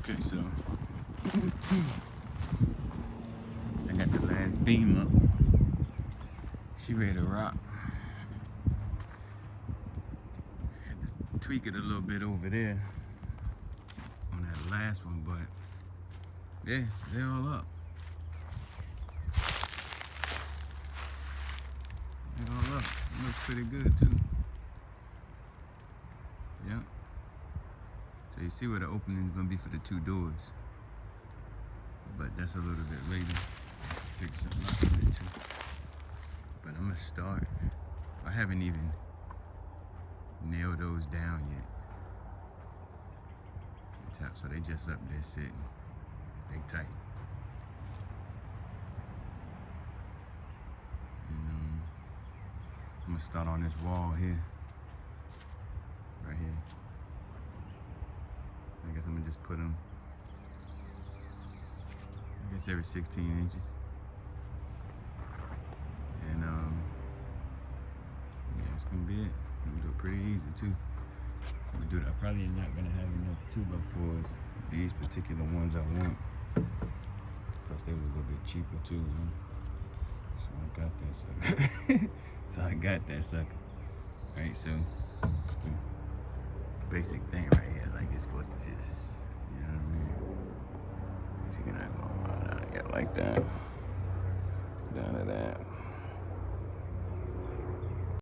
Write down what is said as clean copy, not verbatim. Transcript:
Okay, so I got the last beam up. She ready to rock. Had to tweak it a little bit over there on that last one, but yeah, they're all up. They're all up. It looks pretty good too. Yeah. So you see where the opening is gonna be for the two doors, but that's a little bit later. Figure something out with it too. But I'm gonna start. I haven't even nailed those down yet. Tap, so they just up there sitting. They tight. And, I'm gonna start on this wall here, right here. I guess I'm gonna just put them, I guess every 16 inches. And yeah, it's gonna be it. I'm gonna do it pretty easy too. I'm gonna do it. I probably not gonna have enough 2x4s. These particular ones I want. Plus they was a little bit cheaper too, you know? So I got that sucker. Alright, so it's the basic thing right here, like it's supposed to just, you know what I mean? So you're not going down, yeah, like that. Down to that.